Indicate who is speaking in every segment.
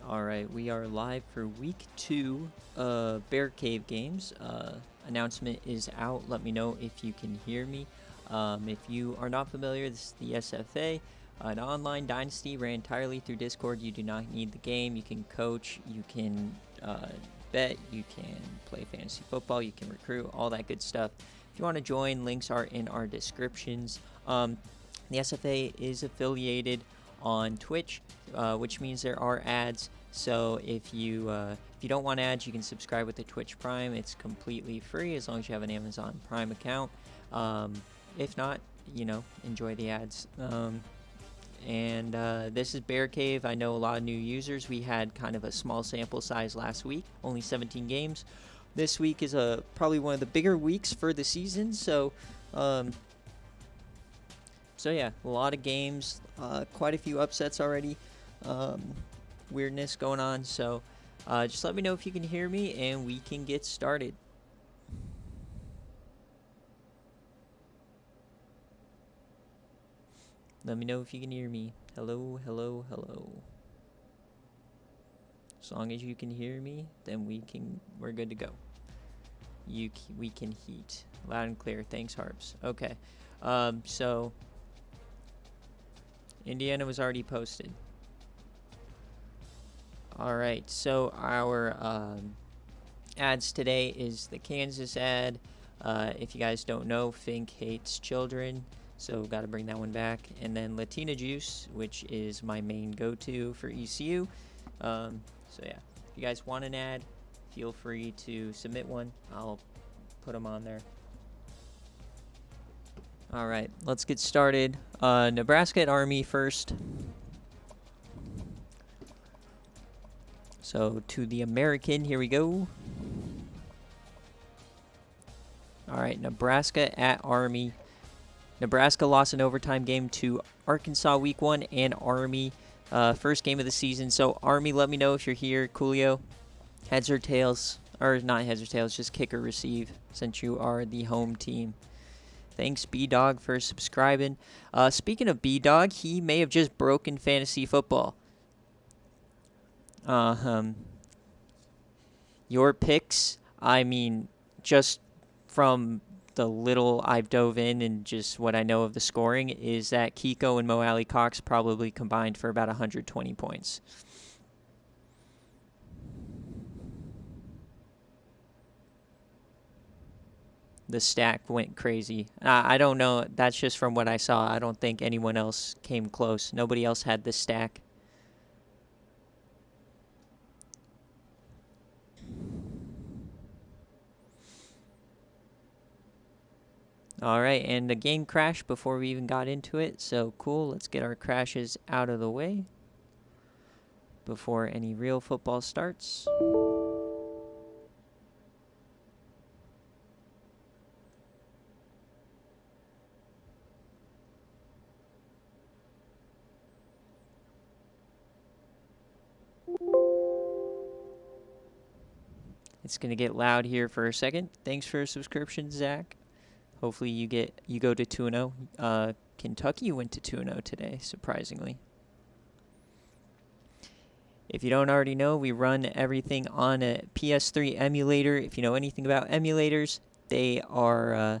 Speaker 1: Alright, we are live for week 2 of BearCave games. Announcement is out. Let me know if you can hear me. If you are not familiar, this is the SFA, an online dynasty ran entirely through Discord. You do not need the game. You can coach, you can bet, you can play fantasy football, you can recruit, all that good stuff. If you want to join, links are in our descriptions. The SFA is affiliated on Twitch, which means there are ads. So if you don't want ads, you can subscribe with the Twitch Prime. It's completely free as long as you have an Amazon Prime account. If not, enjoy the ads. This is BearCave. I know a lot of new users. We had kind of a small sample size last week, only 17 games. This week is probably one of the bigger weeks for the season. So yeah, a lot of games, quite a few upsets already, weirdness going on. So just let me know if you can hear me and we can get started. Let me know if you can hear me. Hello, hello, hello. As long as you can hear me, then we're good to go. We can heat. Loud and clear. Thanks, Harps. Okay. So Indiana was already posted. Alright, so our ads today is the Kansas ad. If you guys don't know, Fink hates children, so got to bring that one back. And then Latina Juice, which is my main go-to for ECU. So yeah, if you guys want an ad, feel free to submit one. I'll put them on there. Alright, let's get started. Nebraska at Army first. So to the American, here we go. Alright, Nebraska at Army. Nebraska lost an overtime game to Arkansas week 1 and Army first game of the season. So Army, let me know if you're here. Coolio, heads or tails, or not heads or tails, just kick or receive since you are the home team. Thanks, B-Dog, for subscribing. Speaking of B-Dog, he may have just broken fantasy football. Your picks, I mean, just from the little I've dove in and just what I know of the scoring, is that Kiko and Mo Alley Cox probably combined for about 120 points. The stack went crazy. I don't know. That's just from what I saw. I don't think anyone else came close. Nobody else had this stack. All right, and the game crashed before we even got into it. So cool. Let's get our crashes out of the way before any real football starts. It's going to get loud here for a second. Thanks for a subscription, Zach. Hopefully you go to 2-0. Kentucky went to 2-0 today, surprisingly. If you don't already know, we run everything on a PS3 emulator. If you know anything about emulators, they are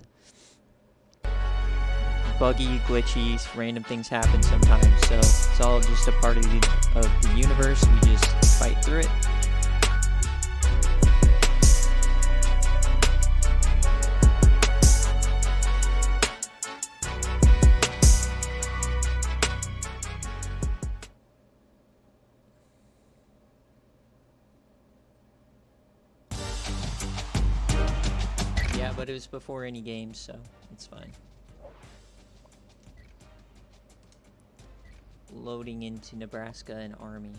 Speaker 1: buggy, glitchy, random things happen sometimes. So it's all just a part of the universe. We just fight through it. Yeah, but it was before any games, so it's fine. Loading into Nebraska and Army.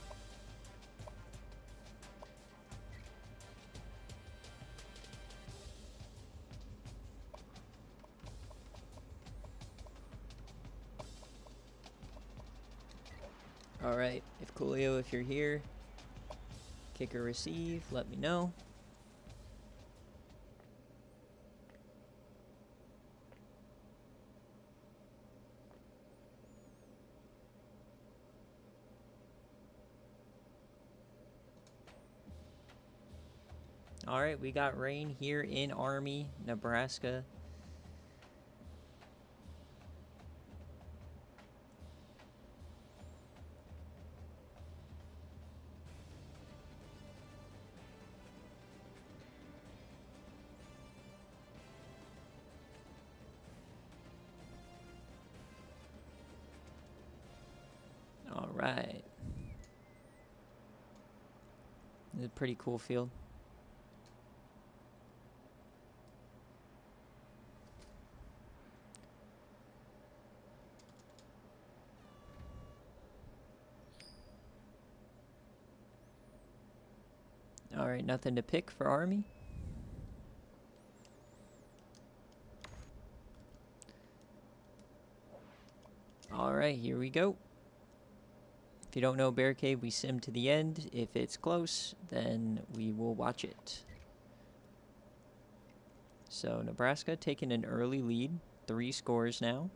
Speaker 1: Alright, if Coolio, if you're here, kick or receive, let me know. All right, we got rain here in Army, Nebraska. All right. It's a pretty cool field. All right, nothing to pick for Army. All right, here we go. If you don't know BearCave, we sim to the end. If it's close, then we will watch it. So Nebraska taking an early lead, 3 scores now.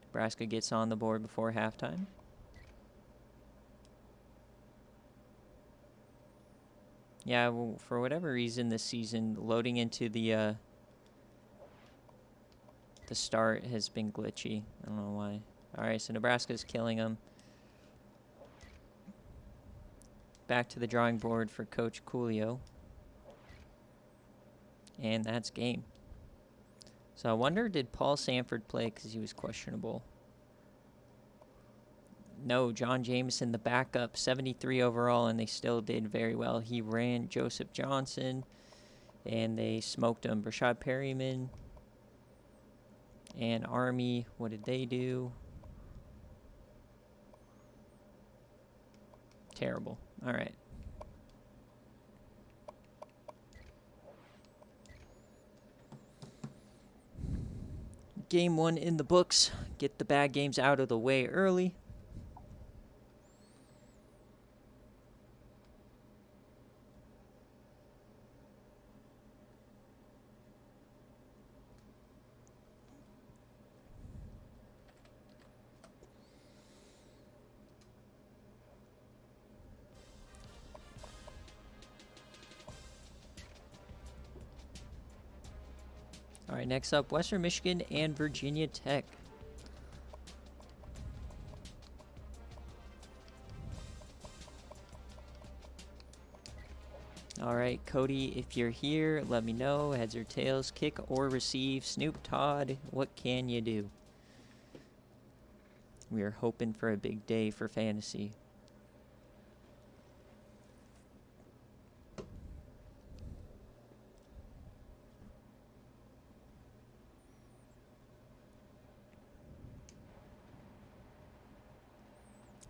Speaker 1: Nebraska gets on the board before halftime. Yeah, well, for whatever reason this season, loading into the start has been glitchy. I don't know why. All right, so Nebraska's killing them. Back to the drawing board for Coach Coolio. And that's game. So I wonder, did Paul Sanford play because he was questionable? No, John Jameson, the backup, 73 overall, and they still did very well. He ran Joseph Johnson, and they smoked him. Brashad Perryman and Army, what did they do? Terrible. All right. Game 1 in the books. Get the bad games out of the way early. All right, next up, Western Michigan and Virginia Tech. All right, Cody, if you're here, let me know. Heads or tails, kick or receive. Snoop Todd, what can you do? We are hoping for a big day for fantasy.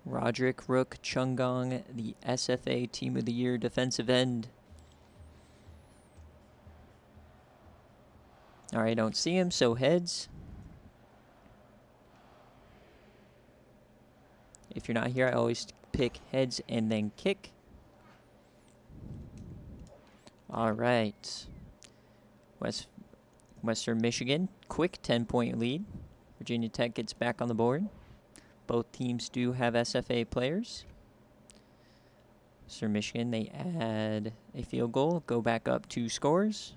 Speaker 1: Roderick Rook Chungong, the SFA Team of the Year defensive end. All right, don't see him, so heads. If you're not here, I always pick heads and then kick. All right. Western Michigan, quick 10-point lead. Virginia Tech gets back on the board. Both teams do have SFA players. Western Michigan, they add a field goal, go back up 2 scores.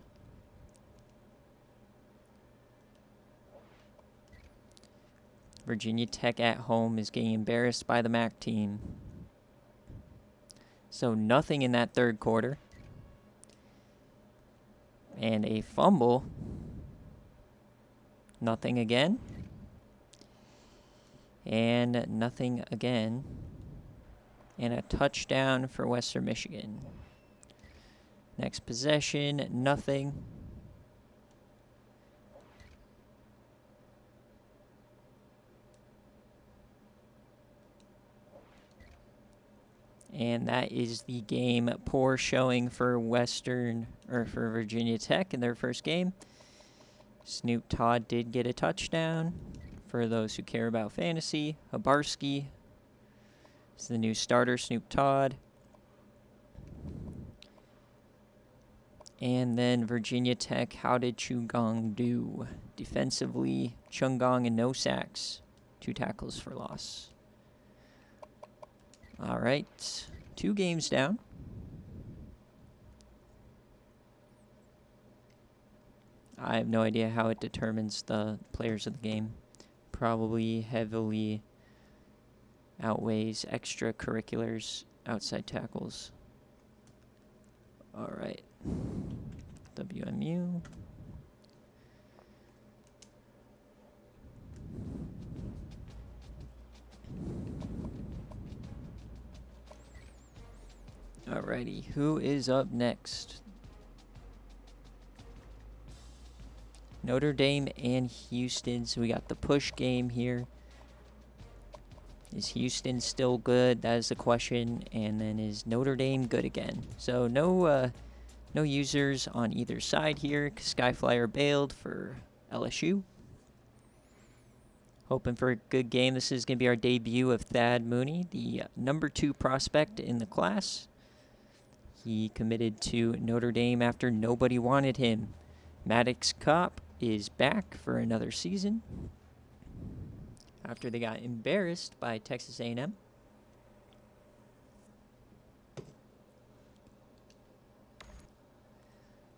Speaker 1: Virginia Tech at home is getting embarrassed by the MAC team. So nothing in that third quarter. And a fumble. Nothing again. And nothing again. And a touchdown for Western Michigan. Next possession, nothing. And that is the game. Poor showing for for Virginia Tech in their first game. Snoop Todd did get a touchdown. For those who care about fantasy, Habarski is the new starter, Snoop Todd. And then Virginia Tech, how did Chungong do? Defensively, Chungong and no sacks. 2 tackles for loss. All right, 2 games down. I have no idea how it determines the players of the game. Probably heavily outweighs extracurriculars, outside tackles. All right. WMU. Alrighty, who is up next? Notre Dame and Houston. So we got the push game here. Is Houston still good? That is the question. And then is Notre Dame good again? So no users on either side here. Skyflyer bailed for LSU. Hoping for a good game. This is going to be our debut of Thad Mooney, the number 2 prospect in the class. He committed to Notre Dame after nobody wanted him. Maddox Kopp is back for another season after they got embarrassed by Texas A&M.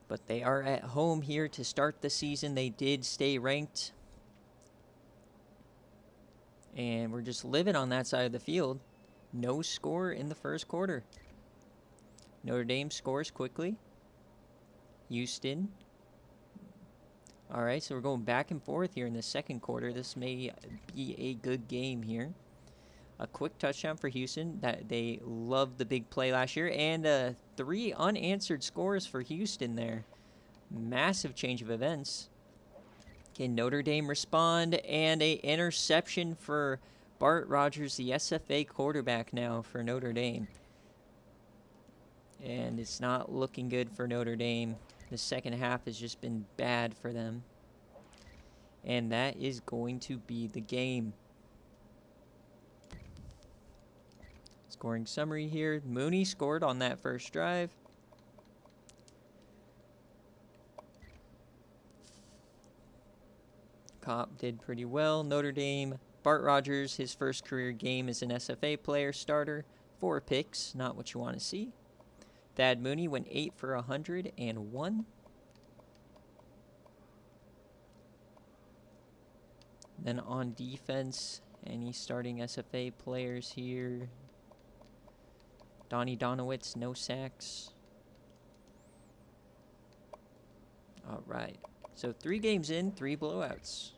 Speaker 1: But they are at home here to start the season. They did stay ranked. And we're just living on that side of the field. No score in the first quarter. Notre Dame scores quickly. Houston. All right, so we're going back and forth here in the second quarter. This may be a good game here. A quick touchdown for Houston. That they loved the big play last year. And 3 unanswered scores for Houston there. Massive change of events. Can Notre Dame respond? And a interception for Bart Rogers, the SFA quarterback now for Notre Dame. And it's not looking good for Notre Dame. The second half has just been bad for them. And that is going to be the game. Scoring summary here. Mooney scored on that first drive. Kopp did pretty well. Notre Dame. Bart Rogers, his first career game as an SFA player starter. 4 picks, not what you want to see. Thad Mooney went 8 for 101. Then on defense, any starting SFA players here? Donnie Donowitz, no sacks. All right. So 3 games in, 3 blowouts.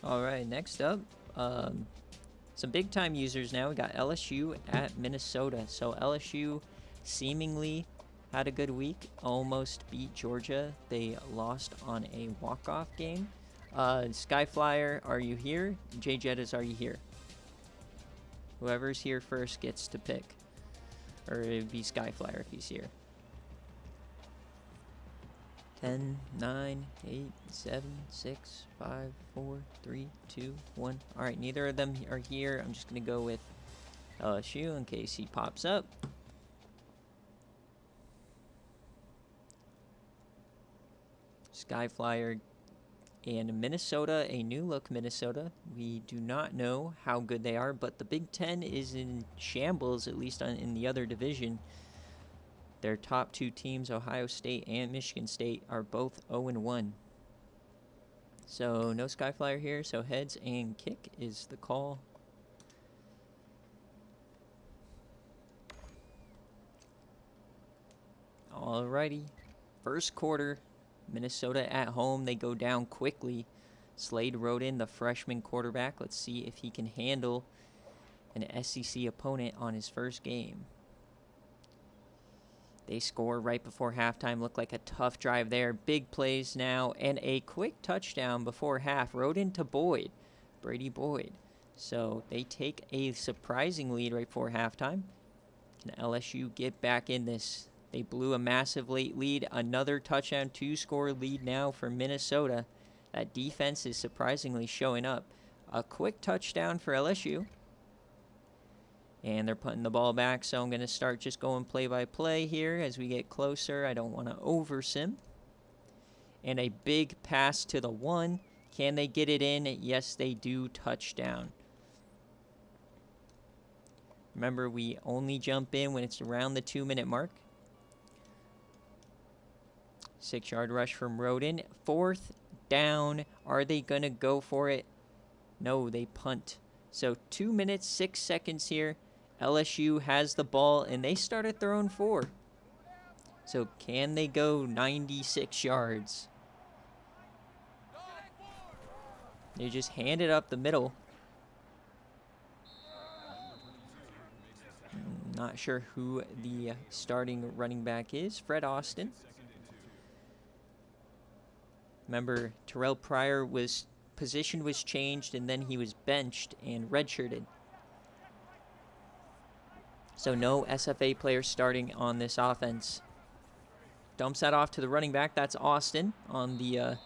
Speaker 1: All right, next up, some big-time users now. We got LSU at Minnesota. So LSU seemingly had a good week, almost beat Georgia. They lost on a walk-off game. Skyflyer, are you here? Jay Jettas, are you here? Whoever's here first gets to pick. Or it would be Skyflyer if he's here. 10, 9, 8, 7, 6, 5, 4, 3, 2, 1. All right, neither of them are here. I'm just going to go with LSU in case he pops up. Skyflyer and Minnesota, a new look Minnesota. We do not know how good they are, but the Big Ten is in shambles, at least in the other division. Their top 2 teams, Ohio State and Michigan State, are both 0-1. So no Skyflyer here, so heads and kick is the call. Alrighty. First quarter, Minnesota at home. They go down quickly. Slade Roden, the freshman quarterback. Let's see if he can handle an SEC opponent on his first game. They score right before halftime. Looked like a tough drive there. Big plays now. And a quick touchdown before half. Roden to Boyd. Brady Boyd. So they take a surprising lead right before halftime. Can LSU get back in this? They blew a massive late lead. Another touchdown, 2-score lead now for Minnesota. That defense is surprisingly showing up. A quick touchdown for LSU. And they're putting the ball back, so I'm going to start just going play-by-play here as we get closer. I don't want to over-sim. And a big pass to the 1. Can they get it in? Yes, they do. Touchdown. Remember, we only jump in when it's around the 2-minute mark. 6-yard rush from Roden. 4th down. Are they going to go for it? No, they punt. So 2 minutes, 6 seconds here. LSU has the ball, and they started throwing 4. So can they go 96 yards? They just hand it up the middle. Not sure who the starting running back is. Fred Austin. Remember, Terrell Pryor position was changed, and then he was benched and redshirted. So no SFA players starting on this offense. Dumps that off to the running back. That's Austin on the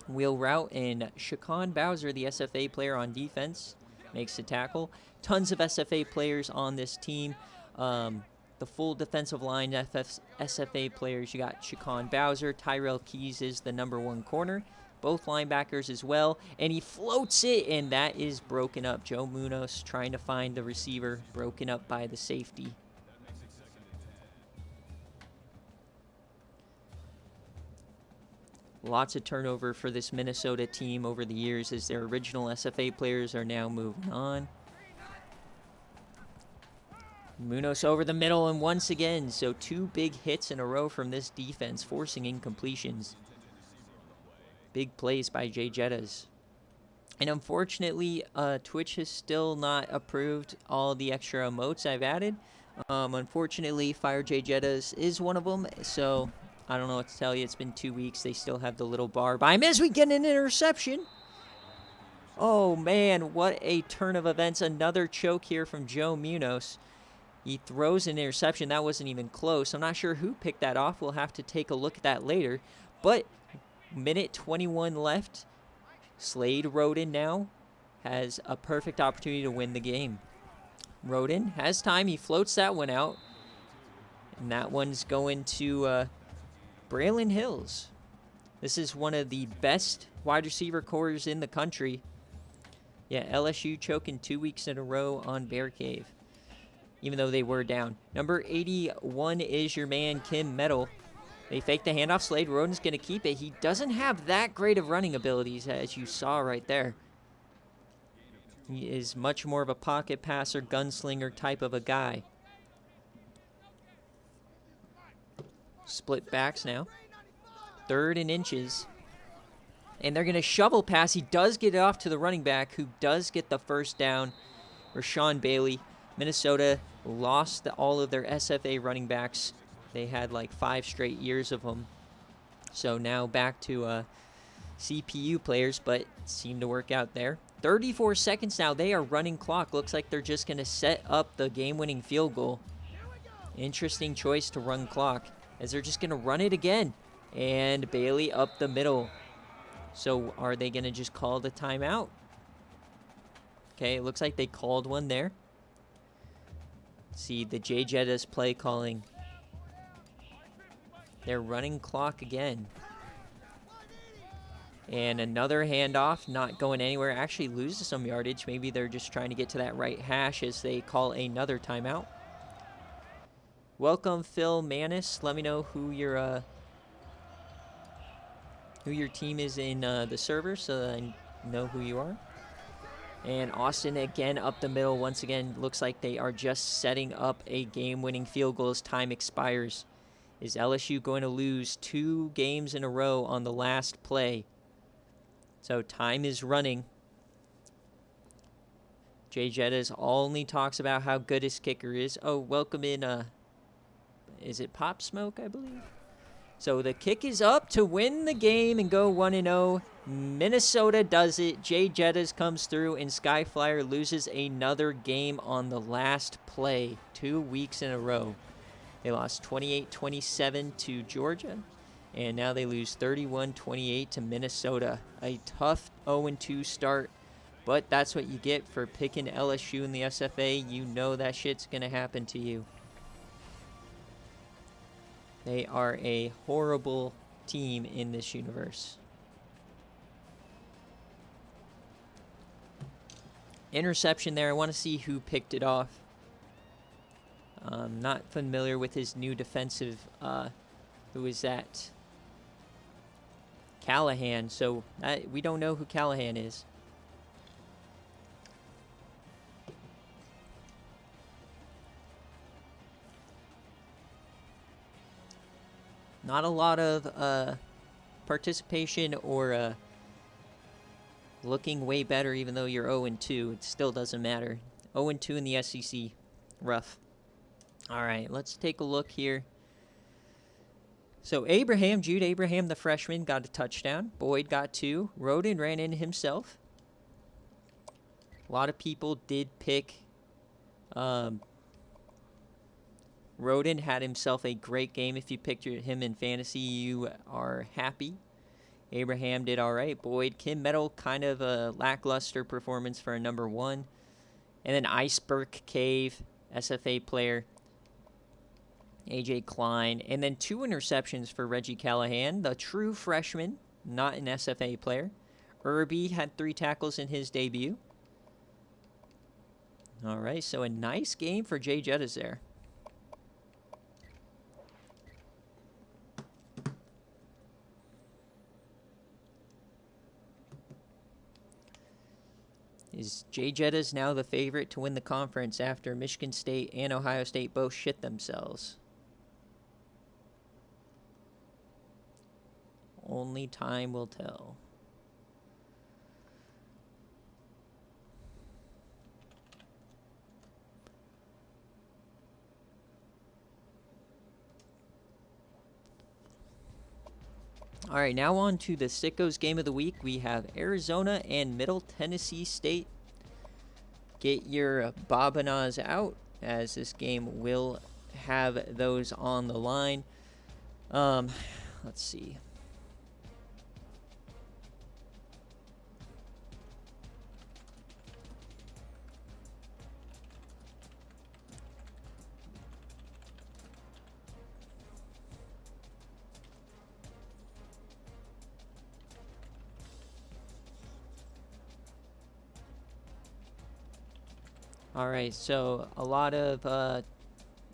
Speaker 1: wheel route. And Shaquan Bowser, the SFA player on defense, makes the tackle. Tons of SFA players on this team. The full defensive line SFA players. You got Shaquan Bowser. Tyrell Keys is the #1 corner. Both linebackers as well. And he floats it, and that is broken up. Joe Munoz trying to find the receiver. Broken up by the safety. Lots of turnover for this Minnesota team over the years as their original SFA players are now moving on. Munoz over the middle, and once again, so 2 big hits in a row from this defense, forcing incompletions. Big plays by Jay Jettas. And unfortunately, Twitch has still not approved all the extra emotes I've added. Unfortunately, Fire Jay Jettas is one of them, so I don't know what to tell you. It's been 2 weeks. They still have the little bar by him as we get an interception. Oh, man, what a turn of events. Another choke here from Joe Munoz. He throws an interception. That wasn't even close. I'm not sure who picked that off. We'll have to take a look at that later. But minute 21 left. Slade Roden now has a perfect opportunity to win the game. Roden has time. He floats that one out. And that one's going to Braylon Hills. This is one of the best wide receiver cores in the country. Yeah, LSU choking 2 weeks in a row on BearCave, even though they were down. Number 81 is your man, Kim Metal. They fake the handoff. Slade Roden's going to keep it. He doesn't have that great of running abilities, as you saw right there. He is much more of a pocket passer, gunslinger type of a guy. Split backs now. 3rd and inches. And they're going to shovel pass. He does get it off to the running back, who does get the first down. Rashawn Bailey. Minnesota lost all of their SFA running backs. They had like 5 straight years of them. So now back to CPU players, but it seemed to work out there. 34 seconds now. They are running clock. Looks like they're just going to set up the game-winning field goal. Interesting choice to run clock, as they're just going to run it again. And Bailey up the middle. So are they going to just call the timeout? Okay, it looks like they called one there. See the Jay Jettas play calling. They're running clock again. And another handoff, not going anywhere. Actually loses some yardage. Maybe they're just trying to get to that right hash as they call another timeout. Welcome, Phil Manis. Let me know who your team is in the server so that I know who you are. And Austin again up the middle. Once again, looks like they are just setting up a game-winning field goal as time expires. Is LSU going to lose 2 games in a row on the last play? So time is running. Jay Jettas only talks about how good his kicker is. Oh, welcome in, is it Pop Smoke, I believe? So the kick is up to win the game and go 1-0. Minnesota does it. Jay Jettas comes through, and Skyflyer loses another game on the last play. 2 weeks in a row. They lost 28-27 to Georgia, and now they lose 31-28 to Minnesota. A tough 0-2 start But that's what you get for picking LSU in the SFA. You know that shit's going to happen to you. They are a horrible team in this universe. Interception there. I want to see who picked it off. I'm not familiar with his new defensive. Who is that? Callahan. So we don't know who Callahan is. Not a lot of participation or looking way better, even though you're 0-2. It still doesn't matter. 0-2 in the SEC. Rough. All right, let's take a look here. So Jude Abraham, the freshman, got a touchdown. Boyd got 2. Roden ran in himself. A lot of people did pick. Roden had himself a great game. If you picked him in fantasy, you are happy. Abraham did all right. Boyd, Kim Metal, kind of a lackluster performance for a number 1. And then Iceberg Cave, SFA player. AJ Klein. And then 2 interceptions for Reggie Callahan, the true freshman, not an SFA player. Irby had 3 tackles in his debut. All right, so a nice game for Jay Jettas there. Is Jay Jettas now the favorite to win the conference after Michigan State and Ohio State both shit themselves? Only time will tell. All right, now on to the Sickos game of the week. We have Arizona and Middle Tennessee State. Get your Bobinas out, as this game will have those on the line. Let's see. All right, so a lot of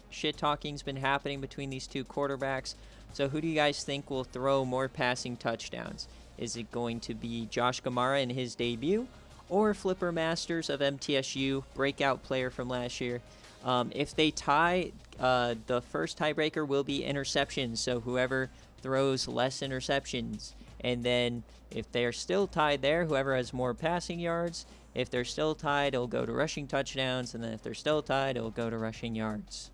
Speaker 1: shit-talking's been happening between these two quarterbacks. So who do you guys think will throw more passing touchdowns? Is it going to be Josh Gamara in his debut or Flipper Masters of MTSU, breakout player from last year? If they tie, the first tiebreaker will be interceptions, so whoever throws less interceptions. And then if they're still tied there, whoever has more passing yards. If they're still tied, it'll go to rushing touchdowns. And then if they're still tied, it'll go to rushing yards.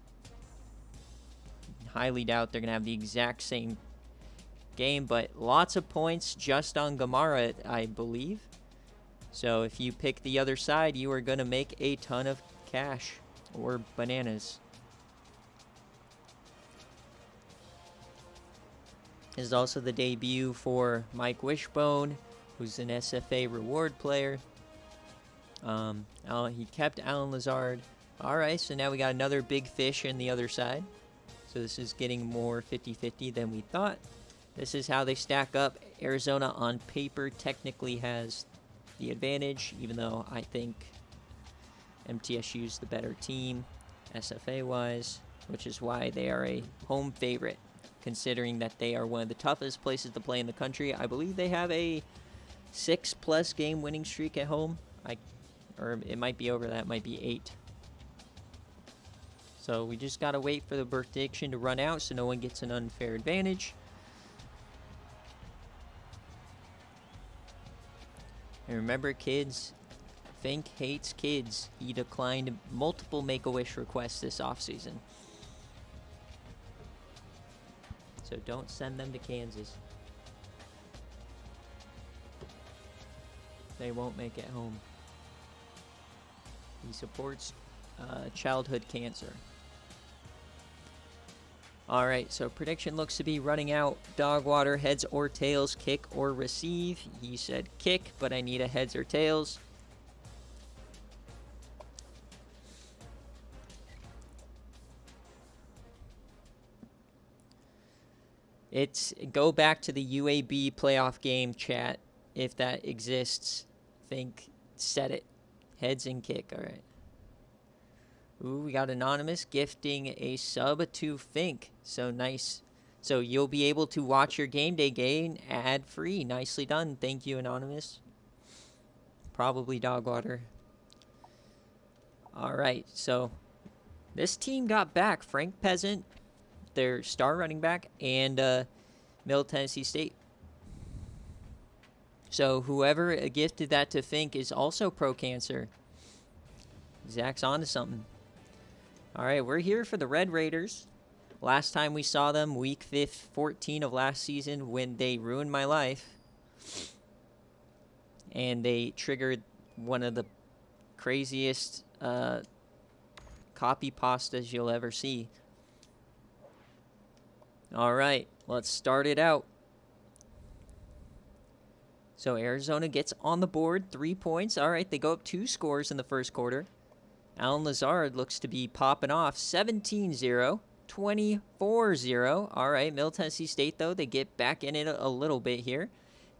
Speaker 1: Highly doubt they're going to have the exact same game, but lots of points just on Gamara, I believe. So if you pick the other side, you are going to make a ton of cash or bananas. This is also the debut for Mike Wishbone, who's an SFA reward player. He kept Alan Lazard. All right, so now we got another big fish on the other side. So this is getting more 50-50 than we thought. This is how they stack up. Arizona on paper technically has the advantage, even though I think MTSU's the better team, SFA-wise, which is why they are a home favorite, considering that they are one of the toughest places to play in the country. I believe they have a 6+ game winning streak at home. Or it might be over that, it might be 8. So we just got to wait for the prediction to run out so no one gets an unfair advantage. And remember, kids, Fink hates kids. He declined multiple Make-A-Wish requests this offseason. So don't send them to Kansas. They won't make it home. He supports childhood cancer. All right, so prediction looks to be running out. Dogwater, heads or tails, kick or receive. He said kick, but I need a heads or tails. Go back to the UAB playoff game chat if that exists. Think, set it. Heads and kick. All right. Ooh, we got Anonymous gifting a sub to Fink. So nice. So you'll be able to watch your game day game ad-free. Nicely done. Thank you, Anonymous. Probably Dogwater. All right, so this team got back Frank Peasant, their star running back, and Middle Tennessee State. So whoever gifted that to Fink is also pro-cancer. Zach's onto something. All right, we're here for the Red Raiders. Last time we saw them, week 14 of last season, when they ruined my life. And they triggered one of the craziest copy pastas you'll ever see. All right, let's start it out. So Arizona gets on the board, 3 points. All right, they go up 2 scores in the first quarter. Alan Lazard looks to be popping off, 17-0, 24-0. All right, Middle Tennessee State, though, they get back in it a little bit here.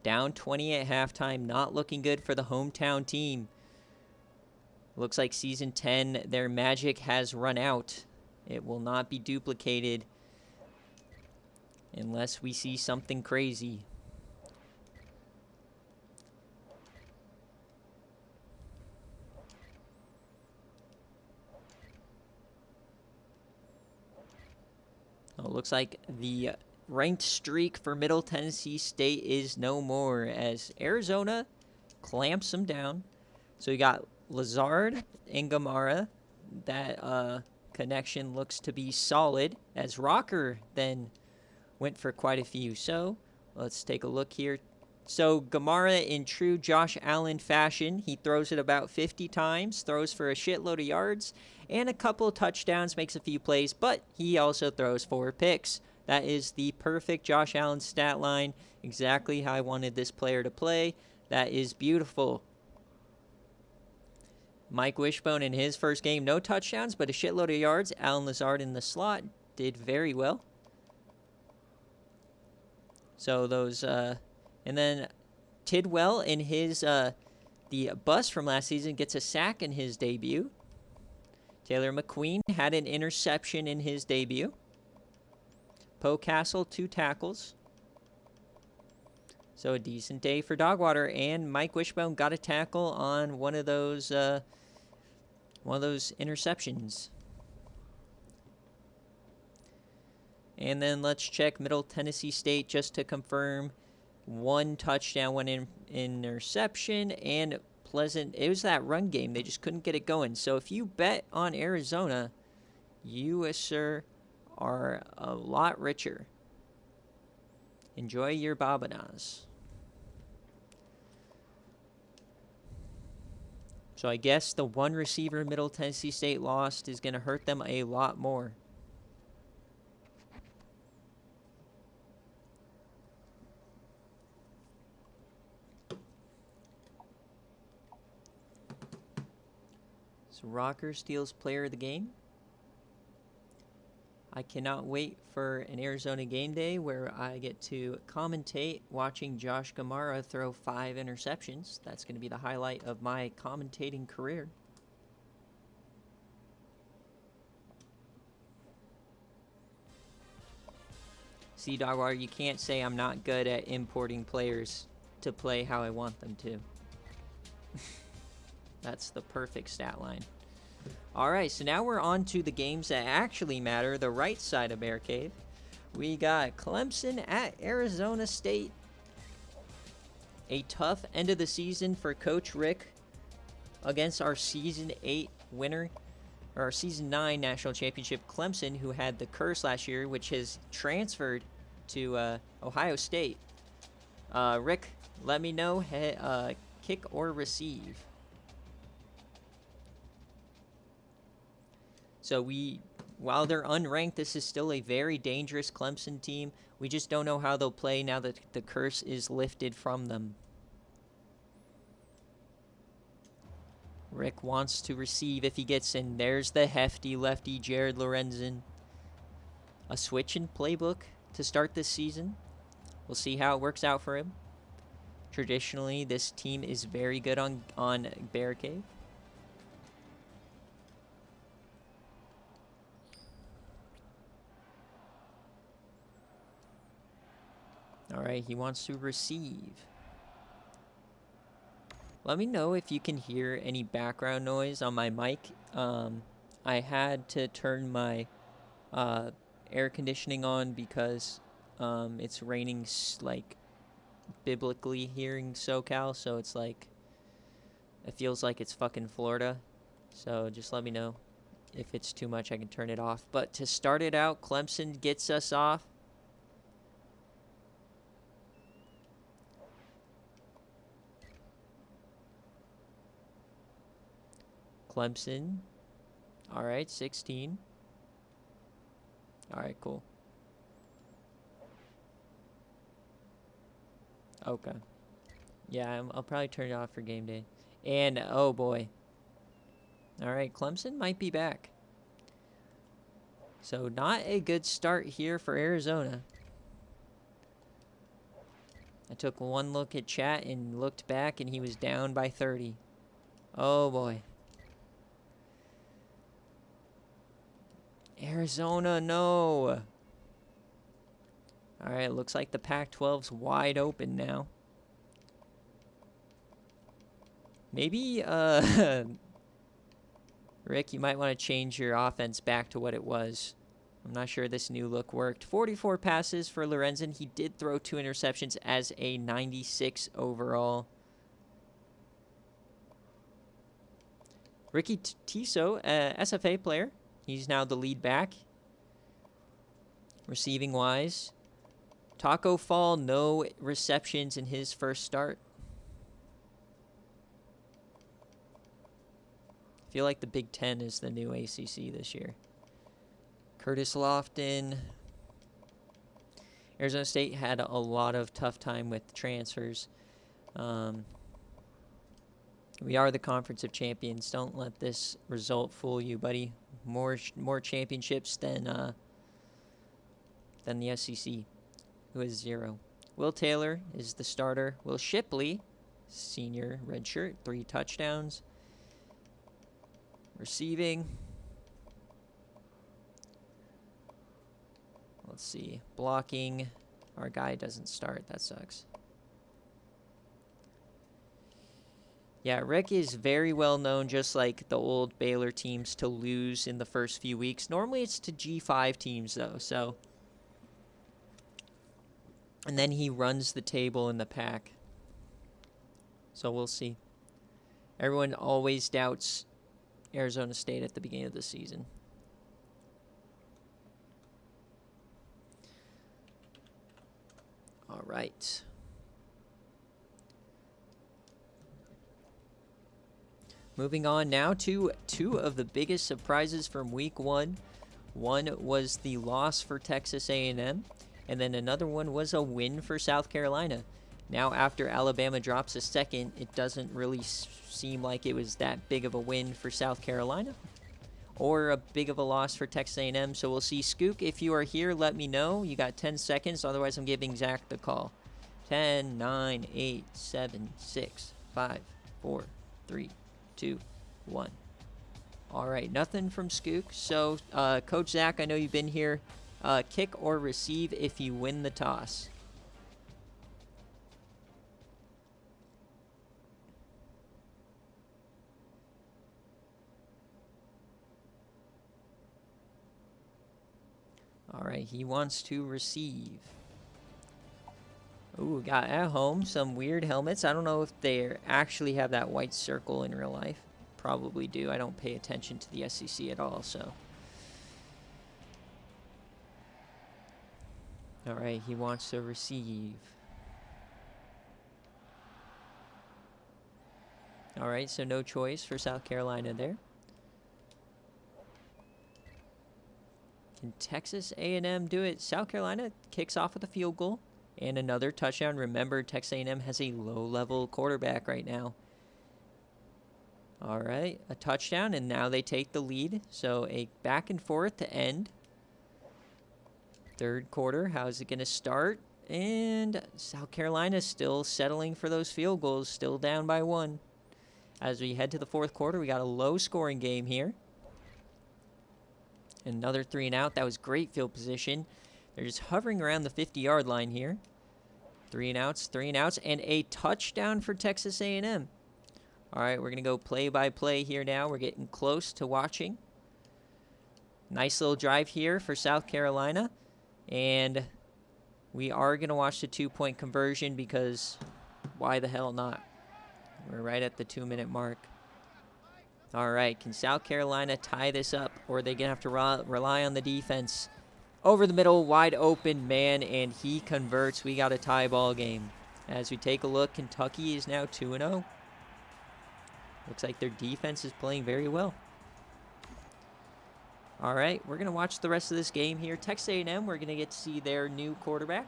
Speaker 1: Down 20 at halftime, not looking good for the hometown team. Looks like Season 10, their magic has run out. It will not be duplicated unless we see something crazy. Oh, looks like the ranked streak for Middle Tennessee State is no more as Arizona clamps them down. So you got Lazard and Gamara. That connection looks to be solid as Rocker then went for quite a few. So let's take a look here. So Gamara, in true Josh Allen fashion, he throws it about 50 times, throws for a shitload of yards and a couple of touchdowns, makes a few plays, but he also throws 4 picks. That is the perfect Josh Allen stat line, exactly how I wanted this player to play. That is beautiful. Mike Wishbone in his first game, no touchdowns, but a shitload of yards. Alan Lazard in the slot did very well. So those, and then Tidwell in his, the bust from last season gets a sack in his debut. Taylor McQueen had an interception in his debut. Poe Castle, 2 tackles. So a decent day for Dogwater, and Mike Wishbone got a tackle on one of those interceptions. And then let's check Middle Tennessee State just to confirm. 1 touchdown, 1 interception, and Pleasant. It was that run game. They just couldn't get it going. So if you bet on Arizona, you, sir, are a lot richer. Enjoy your babanas. So I guess the 1 receiver Middle Tennessee State lost is going to hurt them a lot more. So Rocker steals player of the game. I cannot wait for an Arizona game day where I get to commentate watching Josh Gamara throw 5 interceptions. That's going to be the highlight of my commentating career. See, Dogwater, you can't say I'm not good at importing players to play how I want them to. That's the perfect stat line. All right, so now we're on to the games that actually matter, the right side of BearCave. We got Clemson at Arizona State. A tough end of the season for Coach Rick against our Season 8 winner, or our Season 9 National Championship, Clemson, who had the curse last year, which has transferred to Ohio State. Rick, let me know, kick or receive. So while they're unranked, this is still a very dangerous Clemson team. We just don't know how they'll play now that the curse is lifted from them. Rick wants to receive if he gets in. There's the hefty lefty Jared Lorenzen. A switch in playbook to start this season. We'll see how it works out for him. Traditionally, this team is very good on BearCave. All right, he wants to receive. Let me know if you can hear any background noise on my mic. I had to turn my air conditioning on because it's raining like biblically here in SoCal, so it's like it feels like it's fucking Florida. So just let me know if it's too much. I can turn it off. But to start it out, Clemson gets us off. Clemson. All right, 16. All right, cool. Okay. Yeah, I'll probably turn it off for game day. And, oh boy. All right, Clemson might be back. So not a good start here for Arizona. I took one look at chat and looked back, and he was down by 30. Oh boy. Arizona, no. All right, looks like the Pac-12's wide open now. Maybe, Rick, you might want to change your offense back to what it was. I'm not sure this new look worked. 44 passes for Lorenzen. He did throw 2 interceptions as a 96 overall. Ricky Tiso, SFA player. He's now the lead back. Receiving wise. Taco Fall, no receptions in his first start. I feel like the Big Ten is the new ACC this year. Curtis Lofton. Arizona State had a lot of tough time with transfers. We are the Conference of Champions. Don't let this result fool you, buddy. More championships than the SEC, who has 0. Will Taylor is the starter. Will Shipley, senior redshirt, 3 touchdowns. Receiving. Let's see. Blocking. Our guy doesn't start. That sucks. Yeah, Rick is very well known, just like the old Baylor teams, to lose in the first few weeks. Normally it's to G5 teams, though, so. And then he runs the table in the pack. So we'll see. Everyone always doubts Arizona State at the beginning of the season. All right. Moving on now to 2 of the biggest surprises from week 1. One was the loss for Texas A&M, and then another one was a win for South Carolina. Now, after Alabama drops a second, it doesn't really seem like it was that big of a win for South Carolina or a big of a loss for Texas A&M. So we'll see. Skook, if you are here, let me know. You got 10 seconds. Otherwise, I'm giving Zach the call. 10, 9, 8, 7, 6, 5, 4, 3, 2, 1. All right, nothing from Skook. So, Coach Zach, I know you've been here. Kick or receive if you win the toss. All right, he wants to receive. Ooh, got at home some weird helmets. I don't know if they actually have that white circle in real life. Probably do. I don't pay attention to the SEC at all, so. All right, he wants to receive. All right, so no choice for South Carolina there. Can Texas A&M do it? South Carolina kicks off with a field goal and another touchdown. Remember, Texas A&M has a low-level quarterback right now. All right, a touchdown, and now they take the lead. So a back and forth to end. Third quarter, how's it going to start? And South Carolina still settling for those field goals, still down by 1. As we head to the fourth quarter, we got a low-scoring game here. Another 3 and out. That was great field position. They're just hovering around the 50-yard line here. 3 and outs, and a touchdown for Texas A&M. All right, we're going to go play-by-play here now. We're getting close to watching. Nice little drive here for South Carolina. And we are going to watch the 2-point conversion because why the hell not? We're right at the 2-minute mark. All right, can South Carolina tie this up, or are they going to have to rely on the defense? Over the middle, wide open man, and he converts. We got a tie ball game. As we take a look, Kentucky is now 2-0. Looks like their defense is playing very well. All right, we're going to watch the rest of this game here. Texas A&M, we're going to get to see their new quarterback.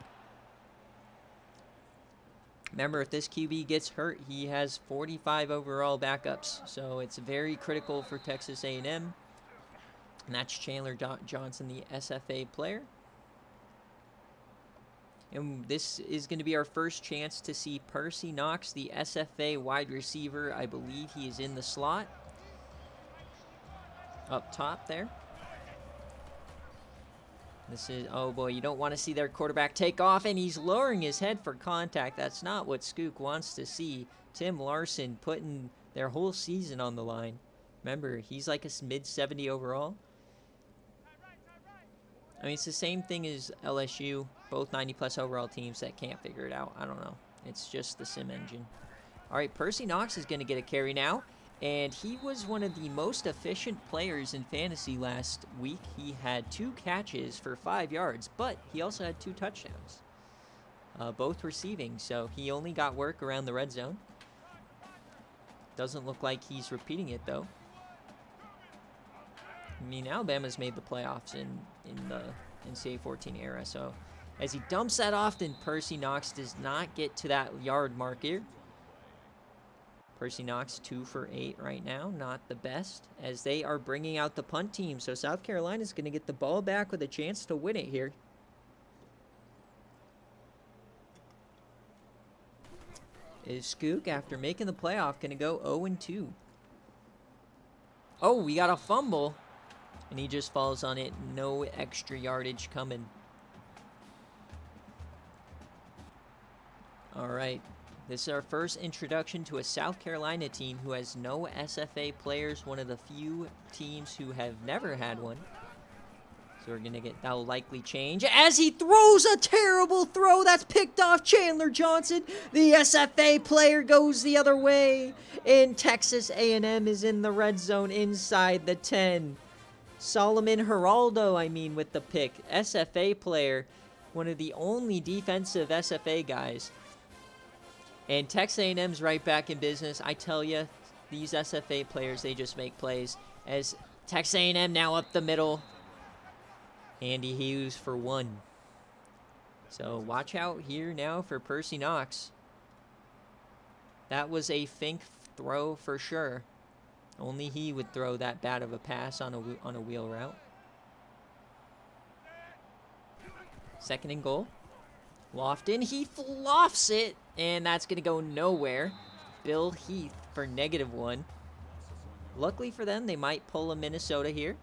Speaker 1: Remember, if this QB gets hurt, he has 45 overall backups. So it's very critical for Texas A&M. And that's Chandler Johnson, the SFA player. And this is going to be our first chance to see Percy Knox, the SFA wide receiver. I believe he is in the slot. Up top there. This is, oh boy, you don't want to see their quarterback take off, and he's lowering his head for contact. That's not what Skook wants to see. Tim Larson putting their whole season on the line. Remember, he's like a mid-70 overall. I mean, it's the same thing as LSU, both 90-plus overall teams that can't figure it out. I don't know. It's just the sim engine. All right, Percy Knox is going to get a carry now. And he was one of the most efficient players in fantasy last week. He had 2 catches for 5 yards, but he also had 2 touchdowns, both receiving. So he only got work around the red zone. Doesn't look like he's repeating it, though. I mean, Alabama's made the playoffs in the NCAA 14 era. So as he dumps that off, then Percy Knox does not get to that yard marker. Percy Knox 2 for 8 right now. Not the best, as they are bringing out the punt team. So South Carolina is going to get the ball back with a chance to win it here. Is Skook, after making the playoff, going to go 0-2? Oh, we got a fumble. And he just falls on it. No extra yardage coming. All right. This is our first introduction to a South Carolina team who has no SFA players, one of the few teams who have never had one. So we're going to get, that'll likely change as he throws a terrible throw that's picked off Chandler Johnson. The SFA player goes the other way, and Texas A&M is in the red zone inside the 10. Solomon Geraldo, with the pick. SFA player, one of the only defensive SFA guys. And Texas A&M's right back in business. I tell you, these SFA players, they just make plays. As Texas A&M now up the middle. Andy Hughes for 1. So watch out here now for Percy Knox. That was a fink throw for sure. Only he would throw that bad of a pass on a wheel route. 2nd and goal. Lofton, he lofts it, and that's going to go nowhere. Bill Heath for -1. Luckily for them, they might pull a Minnesota here.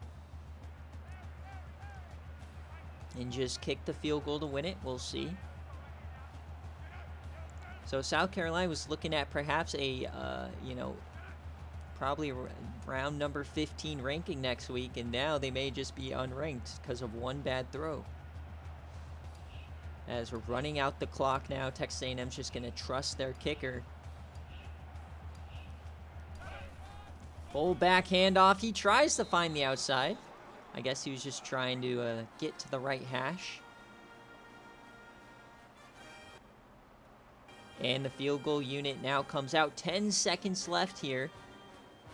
Speaker 1: And just kick the field goal to win it. We'll see. So South Carolina was looking at perhaps a, probably round number 15 ranking next week, and now they may just be unranked because of one bad throw. As we're running out the clock now, Texas A&M's just going to trust their kicker. Full back handoff. He tries to find the outside. I guess he was just trying to get to the right hash. And the field goal unit now comes out. 10 seconds left here.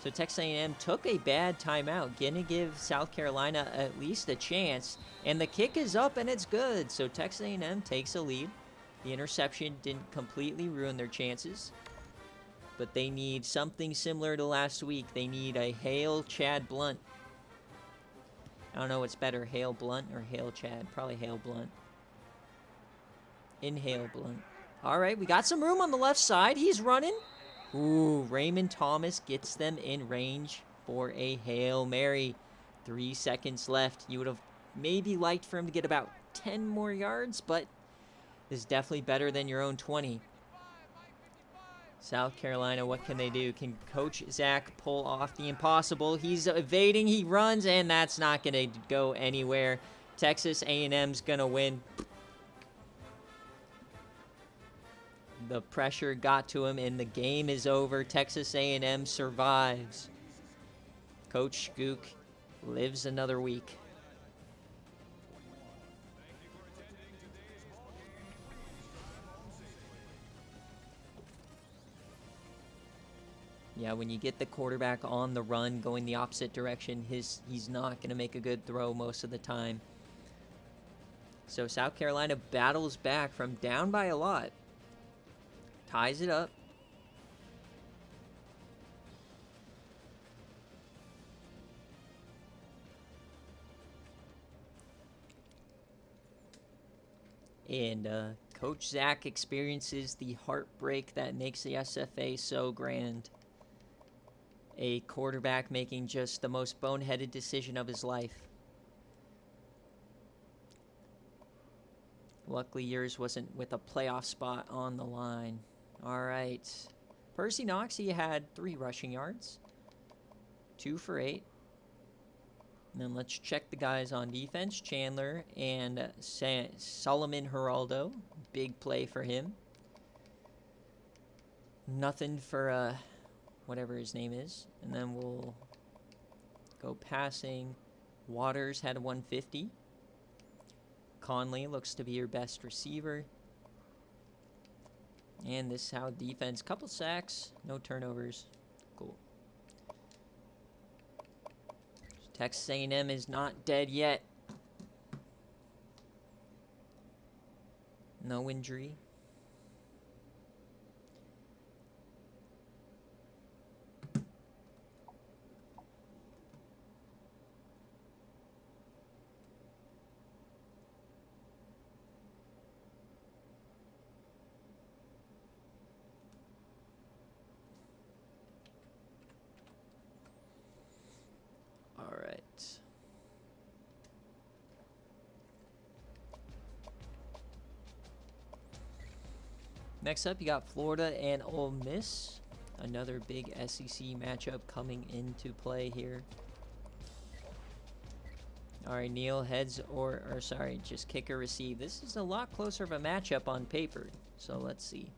Speaker 1: So Texas A&M took a bad timeout. Gonna give South Carolina at least a chance. And the kick is up and it's good. So Texas A&M takes a lead. The interception didn't completely ruin their chances. But they need something similar to last week. They need a hail Chad Blunt. I don't know what's better, Hail Blunt or Hail Chad. Probably Hail Blunt. Inhale Blunt. All right, we got some room on the left side. He's running. Ooh, Raymond Thomas gets them in range for a Hail Mary. 3 seconds left. You would have maybe liked for him to get about 10 more yards, but this is definitely better than your own 20. South Carolina, what can they do? Can Coach Zach pull off the impossible? He's evading, he runs, and that's not going to go anywhere. Texas A&M's going to win. The pressure got to him, and the game is over. Texas A&M survives. Coach Skook lives another week. Yeah, when you get the quarterback on the run going the opposite direction, he's not going to make a good throw most of the time. So South Carolina battles back from down by a lot. Ties it up. And Coach Zach experiences the heartbreak that makes the SFA so grand. A quarterback making just the most boneheaded decision of his life. Luckily, yours wasn't with a playoff spot on the line. All right. Percy Knox, he had 3 rushing yards. 2 for 8. And then let's check the guys on defense. Chandler and Solomon Geraldo. Big play for him. Nothing for whatever his name is. And then we'll go passing. Waters had a 150. Conley looks to be your best receiver. And this is how defense. Couple sacks. No turnovers. Cool. Texas A&M is not dead yet. No injury. All right. Next up, you got Florida and Ole Miss. Another big SEC matchup coming into play here. All right, Neil, heads or sorry, just kick or receive. This is a lot closer of a matchup on paper, so let's see.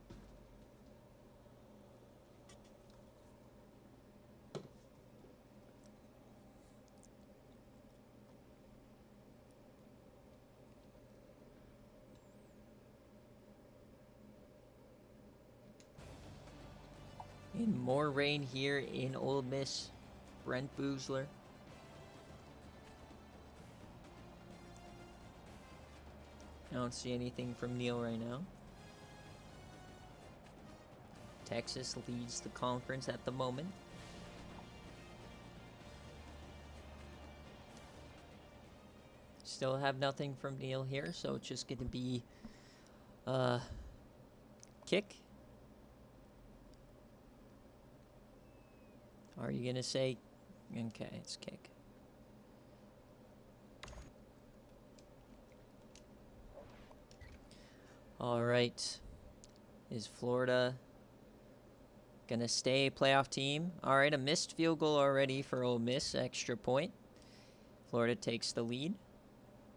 Speaker 1: And more rain here in Ole Miss. Brent Boozler. I don't see anything from Neil right now. Texas leads the conference at the moment. Still have nothing from Neil here, so it's just going to be kick. Are you going to say, okay, it's kick. All right. Is Florida going to stay a playoff team? All right, a missed field goal already for Ole Miss, extra point. Florida takes the lead.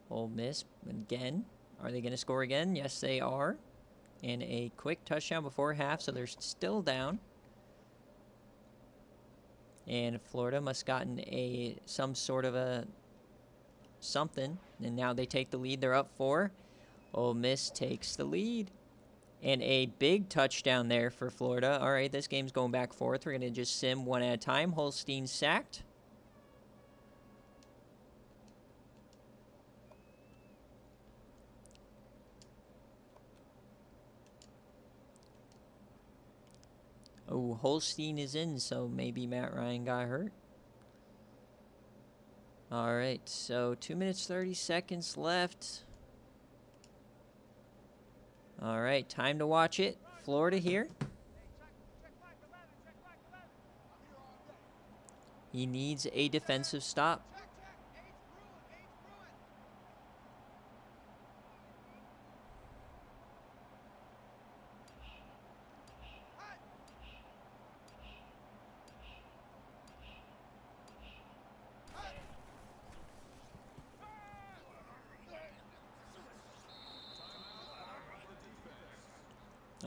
Speaker 1: Ole Miss, again. Are they going to score again? Yes, they are. And a quick touchdown before half, so they're still down. And Florida must have gotten some sort of a something. And now they take the lead. They're up 4. Ole Miss takes the lead. And a big touchdown there for Florida. All right, this game's going back forth. We're going to just sim one at a time. Holstein sacked. Oh, Holstein is in, so maybe Matt Ryan got hurt. All right, so 2 minutes, 30 seconds left. All right, time to watch it. Florida here. He needs a defensive stop.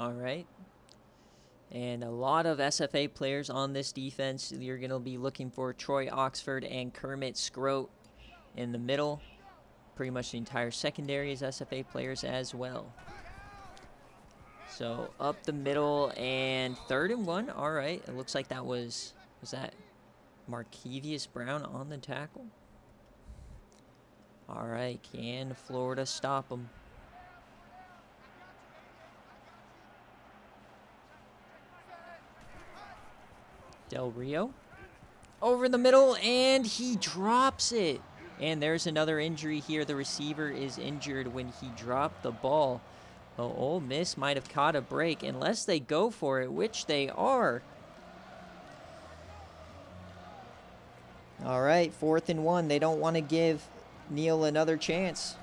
Speaker 1: All right. And a lot of SFA players on this defense. You're going to be looking for Troy Oxford and Kermit Scroat in the middle. Pretty much the entire secondary is SFA players as well. So up the middle and 3rd and 1. All right. It looks like that was that Markevius Brown on the tackle? All right. Can Florida stop him? Del Rio over the middle, and he drops it. And there's another injury here. The receiver is injured when he dropped the ball. Oh, Ole Miss might have caught a break unless they go for it, which they are. All right, 4th and 1. They don't want to give Neal another chance.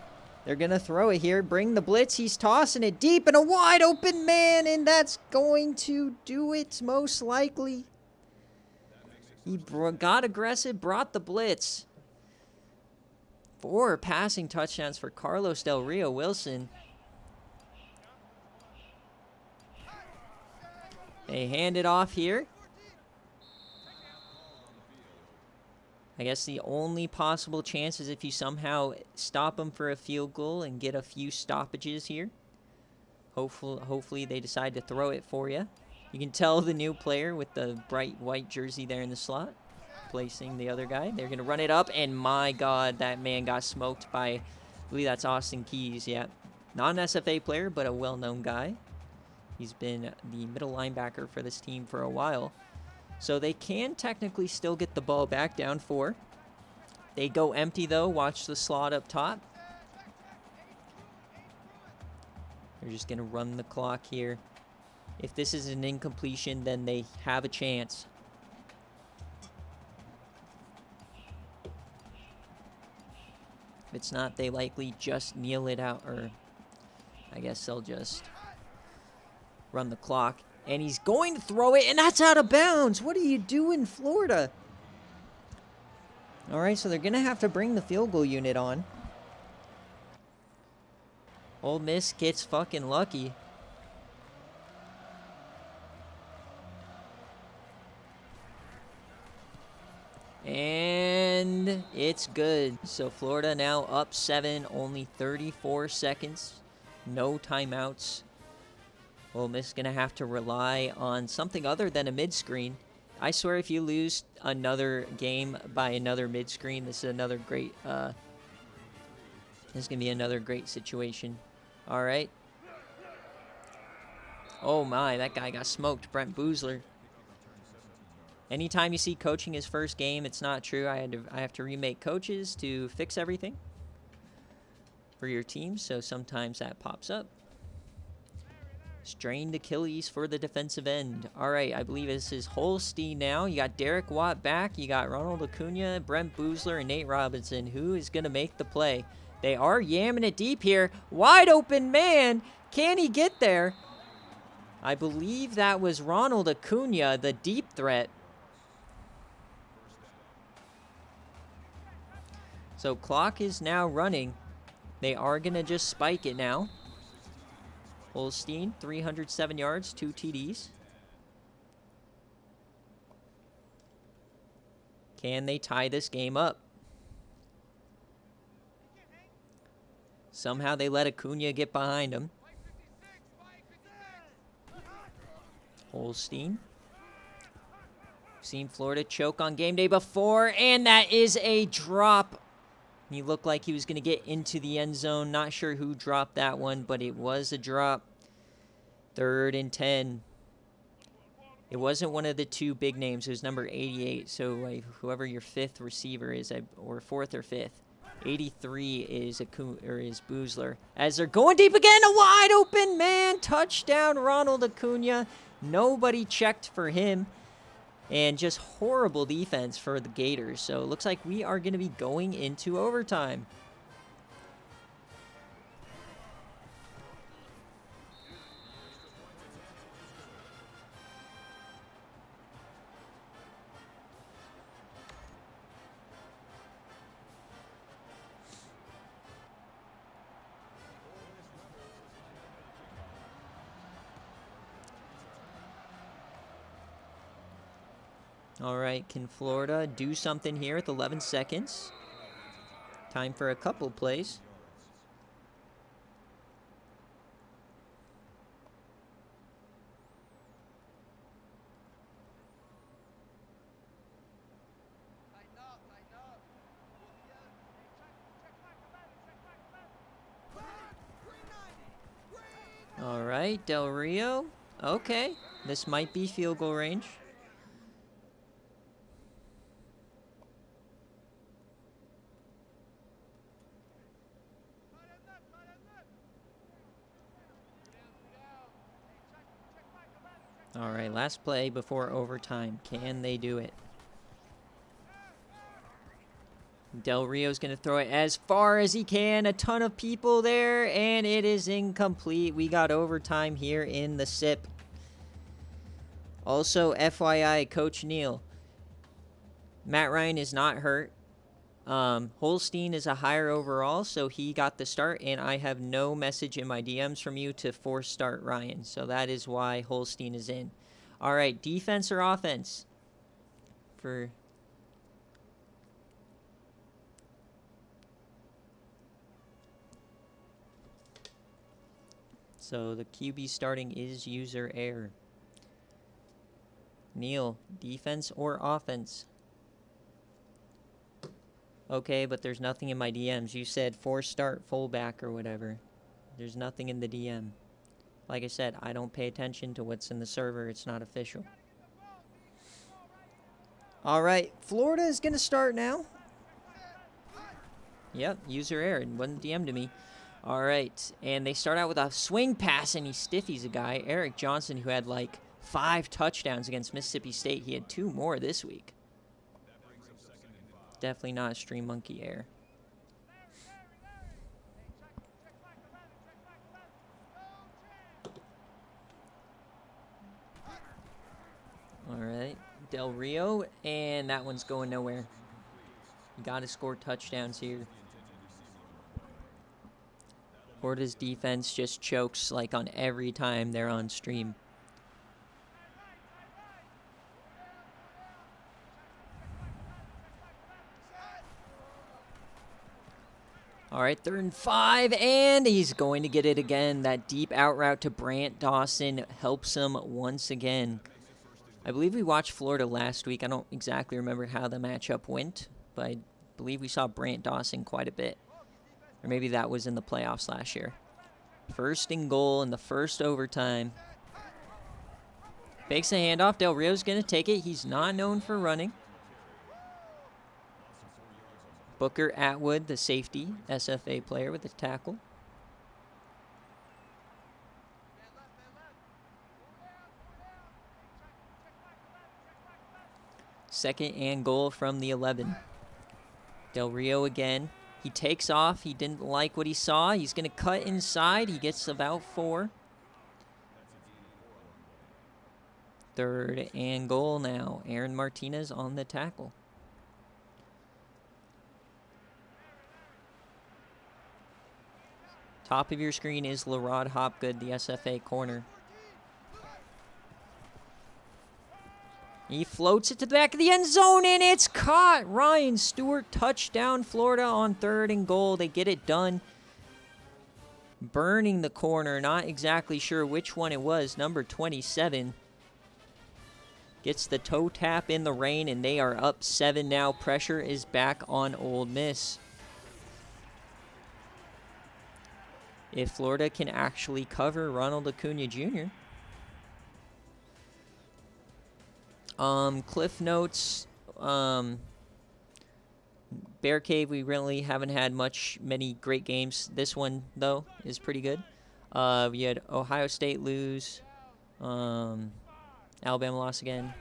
Speaker 1: They're going to throw it here. Bring the blitz. He's tossing it deep, and a wide open man, and that's going to do it most likely. He got aggressive, brought the blitz. 4 passing touchdowns for Carlos Del Rio Wilson. They hand it off here. I guess the only possible chance is if you somehow stop them for a field goal and get a few stoppages here. Hopefully they decide to throw it for you. You can tell the new player with the bright white jersey there in the slot, placing the other guy. They're going to run it up, and my God, that man got smoked by, I believe that's Austin Keys, yeah. Not an SFA player, but a well-known guy. He's been the middle linebacker for this team for a while. So they can technically still get the ball back, down 4. They go empty, though. Watch the slot up top. They're just going to run the clock here. If this is an incompletion, then they have a chance. If it's not, they likely just kneel it out, or I guess they'll just run the clock. And he's going to throw it, and that's out of bounds. What are you doing, Florida? All right, so they're going to have to bring the field goal unit on. Ole Miss gets fucking lucky. And it's good. So Florida now up 7, only 34 seconds. No timeouts. Ole Miss is going to have to rely on something other than a mid-screen. I swear if you lose another game by another mid-screen, this is another great, this is going to be another great situation. All right. Oh my, that guy got smoked, Brent Boozler. Anytime you see coaching his first game, it's not true. I have to remake coaches to fix everything for your team, so sometimes that pops up. Strained Achilles for the defensive end. All right, I believe this is Holstein now. You got Derek Watt back. You got Ronald Acuna, Brent Boozler, and Nate Robinson. Who is going to make the play? They are yamming it deep here. Wide open man. Can he get there? I believe that was Ronald Acuna, the deep threat. So clock is now running. They are going to just spike it now. Holstein, 307 yards, 2 TDs. Can they tie this game up? Somehow they let Acuna get behind him. Holstein. Seen Florida choke on game day before, and that is a drop. He looked like he was going to get into the end zone. Not sure who dropped that one, but it was a drop. 3rd and 10. It wasn't one of the two big names. It was number 88. So whoever your fifth receiver is, or fourth or fifth. 83 is is Boozler. As they're going deep again, a wide open man. Touchdown, Ronald Acuna. Nobody checked for him. And just horrible defense for the Gators. So it looks like we are going to be going into overtime. All right, can Florida do something here with 11 seconds? Time for a couple plays. All right, Del Rio. Okay, this might be field goal range. All right, last play before overtime. Can they do it? Del Rio's going to throw it as far as he can. A ton of people there, and it is incomplete. We got overtime here in the SIP. Also, FYI, Coach Neal, Matt Ryan is not hurt. Holstein is a higher overall, so he got the start, and I have no message in my DMs from you to force start Ryan. So that is why Holstein is in. All right, defense or offense? So the QB starting is user error. Neil, defense or offense? Okay, but there's nothing in my DMs. You said force start fullback or whatever. There's nothing in the DM. Like I said, I don't pay attention to what's in the server. It's not official. All right, Florida is going to start now. Yep, user error. It wasn't DM'd to me. All right, and they start out with a swing pass, and he stiffies a guy, Eric Johnson, who had like 5 touchdowns against Mississippi State. He had 2 more this week. Definitely not a Stream Monkey error. All right, Del Rio, and that one's going nowhere. You got to score touchdowns here. Florida's defense just chokes like on every time they're on stream. All right, 3rd and 5, and he's going to get it again. That deep out route to Brant Dawson helps him once again. I believe we watched Florida last week. I don't exactly remember how the matchup went, but I believe we saw Brant Dawson quite a bit. Or maybe that was in the playoffs last year. 1st and goal in the first overtime. Fakes a handoff. Del Rio's going to take it. He's not known for running. Booker Atwood, the safety, SFA player with the tackle. Second and goal from the 11. Del Rio again. He takes off. He didn't like what he saw. He's going to cut inside. He gets about 4. 3rd and goal now. Aaron Martinez on the tackle. Top of your screen is LaRod Hopgood, the SFA corner. He floats it to the back of the end zone, and it's caught. Ryan Stewart, touchdown, Florida on 3rd and goal. They get it done. Burning the corner, not exactly sure which one it was. Number 27 gets the toe tap in the rain, and they are up 7 now. Pressure is back on Ole Miss. If Florida can actually cover Ronald Acuna Jr., Cliff notes. BearCave, we really haven't had many great games. This one, though, is pretty good. We had Ohio State lose. Alabama lost again.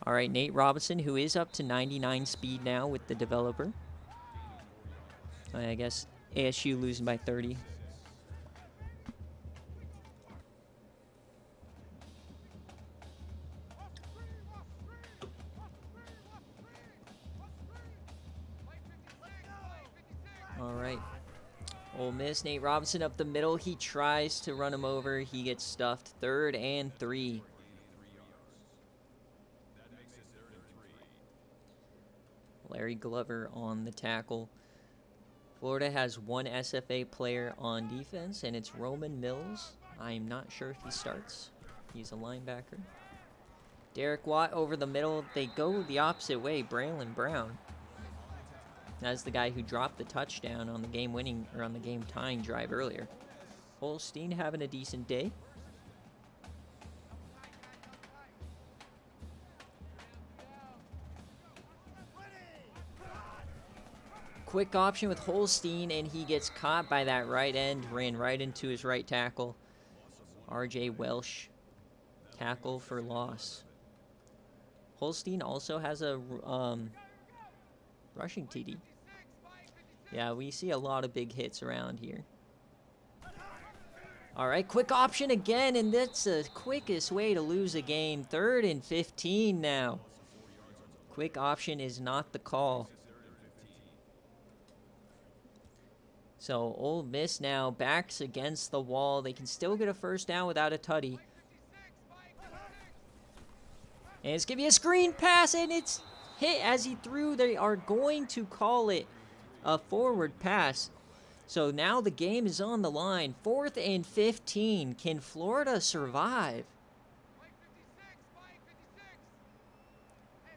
Speaker 1: All right, Nate Robinson, who is up to 99 speed now with the developer. I guess ASU losing by 30. All right. Ole Miss, Nate Robinson up the middle. He tries to run him over. He gets stuffed. 3rd and 3. Larry Glover on the tackle. Florida has one SFA player on defense, and it's Roman Mills. I'm not sure if he starts. He's a linebacker. Derek Watt over the middle. They go the opposite way. Braylon Brown. That's the guy who dropped the touchdown on the game-winning or on the game-tying drive earlier. Holstein having a decent day. Quick option with Holstein, and he gets caught by that right end. Ran right into his right tackle. R.J. Welsh. Tackle for loss. Holstein also has a rushing TD. Yeah, we see a lot of big hits around here. All right, quick option again, and that's the quickest way to lose a game. 3rd and 15 now. Quick option is not the call. So Ole Miss now backs against the wall. They can still get a first down without a tutty. And it's going to be a screen pass, and it's hit as he threw. They are going to call it a forward pass. So now the game is on the line. 4th and 15. Can Florida survive?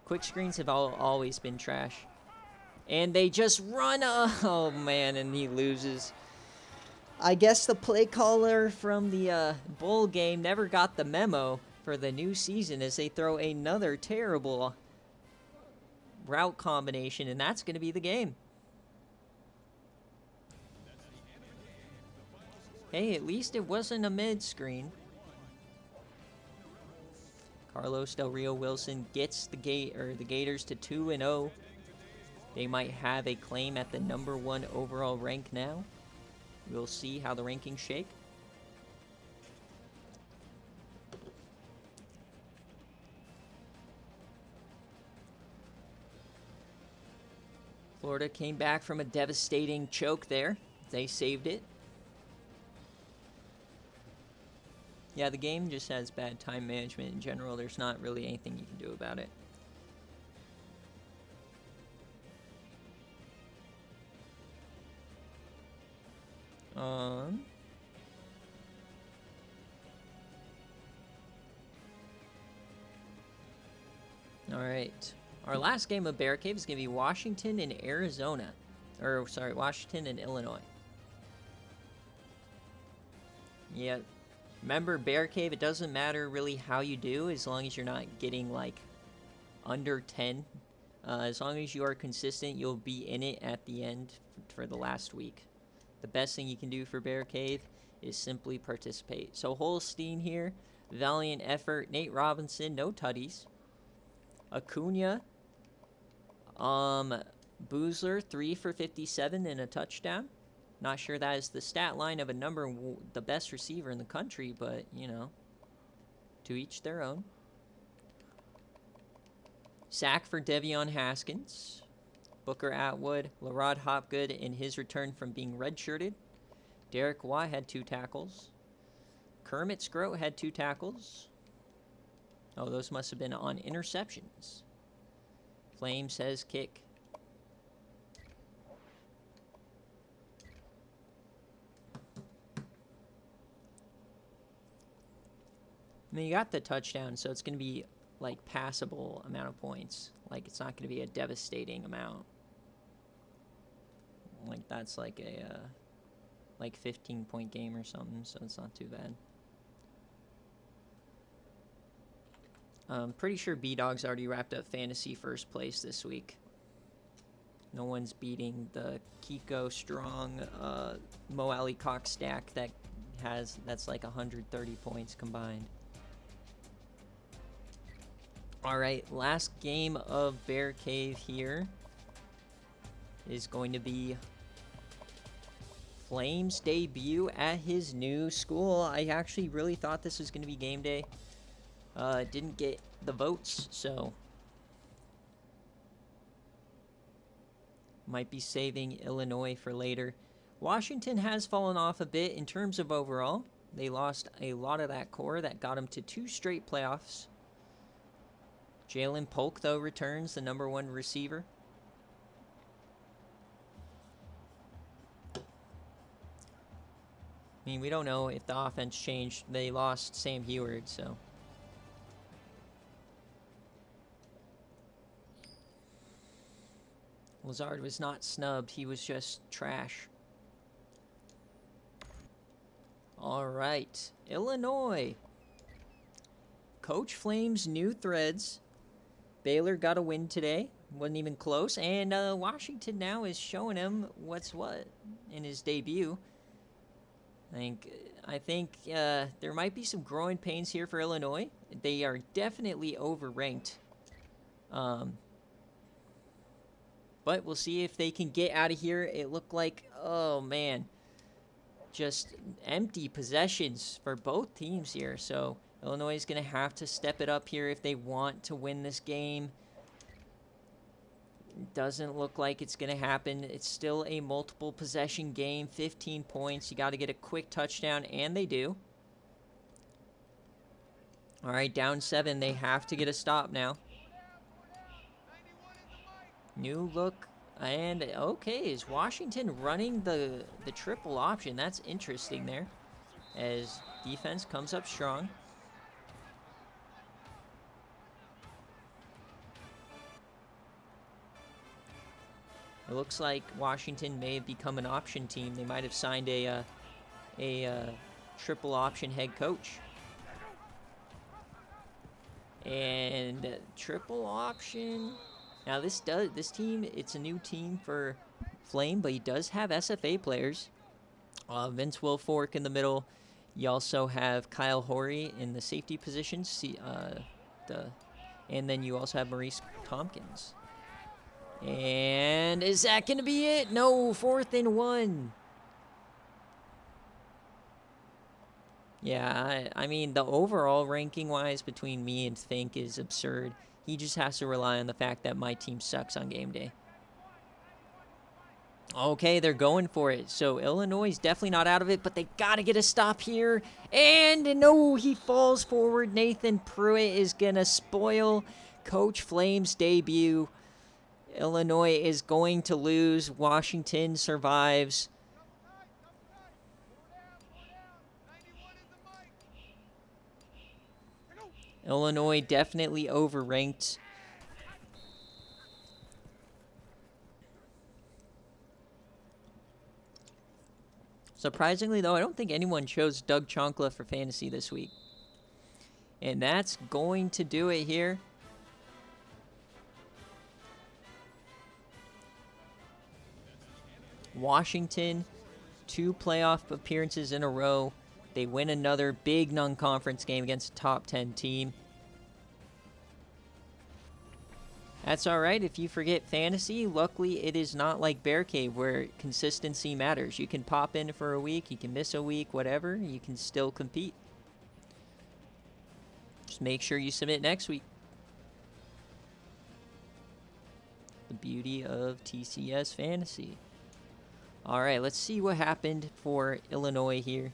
Speaker 1: Quick screens have always been trash. And they just run. Oh, man, and he loses. I guess the play caller from the bowl game never got the memo for the new season as they throw another terrible route combination, and that's going to be the game. Hey, at least it wasn't a mid-screen. Carlos Del Rio Wilson gets the Gators to 2-0. They might have a claim at the #1 overall rank now. We'll see how the rankings shake. Florida came back from a devastating choke there. They saved it. Yeah, the game just has bad time management in general. There's not really anything you can do about it. All right. Our last game of BearCave is going to be Washington and Arizona. Or, sorry, Washington and Illinois. Yeah. Remember, BearCave, it doesn't matter really how you do as long as you're not getting, like, under 10. As long as you are consistent, you'll be in it at the end for the last week. The best thing you can do for BearCave is simply participate. So Holstein here, valiant effort. Nate Robinson, no tutties. Acuna, Boozler, 3 for 57 and a touchdown. Not sure that is the stat line of the best receiver in the country, but, you know, to each their own. Sack for Devion Haskins. Booker Atwood, Larod Hopgood in his return from being redshirted. Derek Watt had 2 tackles. Kermit Scroat had 2 tackles. Oh, those must have been on interceptions. Flame says kick. I mean, you got the touchdown, so it's going to be, like, passable amount of points. Like, it's not going to be a devastating amount. Like, that's like a, 15-point game or something, so it's not too bad. I'm pretty sure B-Dog's already wrapped up fantasy first place this week. No one's beating the Kiko Strong Mo Ali Cox stack that's like 130 points combined. All right, last game of BearCave here is going to be Flame's debut at his new school. I actually really thought this was going to be game day. Didn't get the votes, so might be saving Illinois for later. Washington has fallen off a bit in terms of overall. They lost a lot of that core that got them to 2 straight playoffs. Jalen Polk, though, returns, the #1 receiver. I mean, we don't know if the offense changed. They lost Sam Heward, so. Lazard was not snubbed. He was just trash. All right. Illinois. Coach Flame's new threads. Baylor got a win today. Wasn't even close. And Washington now is showing him what's what in his debut. I think there might be some growing pains here for Illinois. They are definitely overranked. But we'll see if they can get out of here. It looked like, oh man, just empty possessions for both teams here. So Illinois is going to have to step it up here if they want to win this game. Doesn't look like it's going to happen. It's still a multiple possession game, 15 points. You got to get a quick touchdown, and they do. All right, down 7. They have to get a stop now. New look, and okay, is Washington running the triple option? That's interesting there, as defense comes up strong. It looks like Washington may have become an option team. They might have signed a triple option head coach. And triple option. Now this team, it's a new team for Flame, but he does have SFA players. Vince Wilfork in the middle. You also have Kyle Horry in the safety position. And then you also have Maurice Tompkins. And is that going to be it? No, 4th and 1. Yeah, I mean, the overall ranking-wise between me and Fink is absurd. He just has to rely on the fact that my team sucks on game day. Okay, they're going for it. So Illinois is definitely not out of it, but they got to get a stop here. And no, he falls forward. Nathan Pruitt is going to spoil Coach Flame's debut. Illinois is going to lose. Washington survives. Illinois definitely overranked. Surprisingly, though, I don't think anyone chose Doug Chonkla for fantasy this week. And that's going to do it here. Washington, 2 playoff appearances in a row. They win another big non-conference game against a top 10 team. That's all right if you forget fantasy. Luckily, it is not like BearCave where consistency matters. You can pop in for a week, you can miss a week, whatever. You can still compete. Just make sure you submit next week. The beauty of TCS Fantasy. All right, let's see what happened for Illinois here.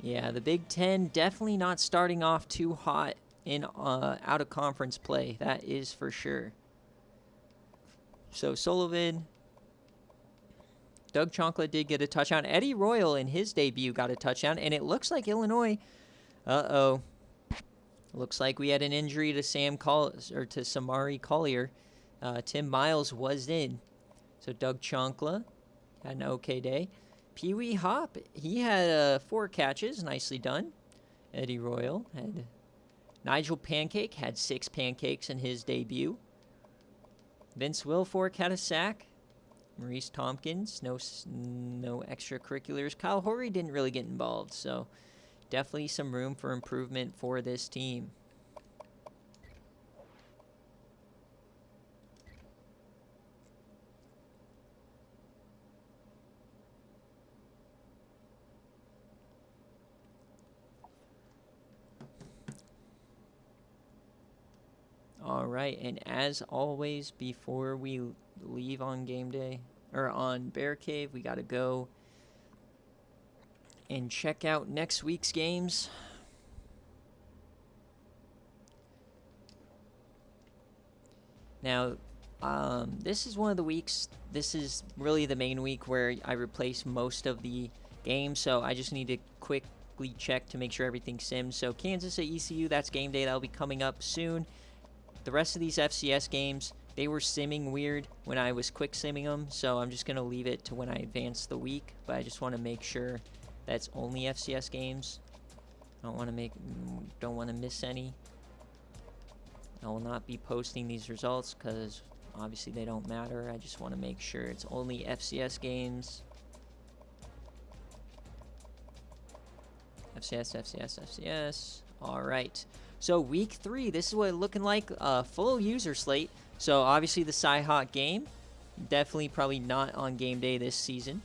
Speaker 1: Yeah, the Big Ten definitely not starting off too hot in out-of-conference play. That is for sure. So Sullivan, Doug Chonkla did get a touchdown. Eddie Royal in his debut got a touchdown, and it looks like Illinois. Looks like we had an injury to Samari Collier. Tim Miles was in. So Doug Chonkla had an okay day. Pee Wee Hop, he had 4 catches, nicely done. Eddie Royal had... Nigel Pancake had 6 pancakes in his debut. Vince Wilfork had a sack. Maurice Tompkins, no extracurriculars. Kyle Horry didn't really get involved, so definitely some room for improvement for this team. All right, and as always, before we leave on game day, or on BearCave, we got to go and check out next week's games. Now, this is one of the weeks, this is really the main week where I replace most of the games, so I just need to quickly check to make sure everything sims. So Kansas at ECU, that's game day, that'll be coming up soon. The rest of these FCS games, they were simming weird when I was quick simming them, so I'm just going to leave it to when I advance the week, but I just want to make sure that's only FCS games. I don't want to miss any. I will not be posting these results because obviously they don't matter. I just want to make sure it's only FCS games. FCS. All right. So week 3, this is what it's looking like, full user slate. So obviously the Cy-Hawk game, definitely probably not on game day this season.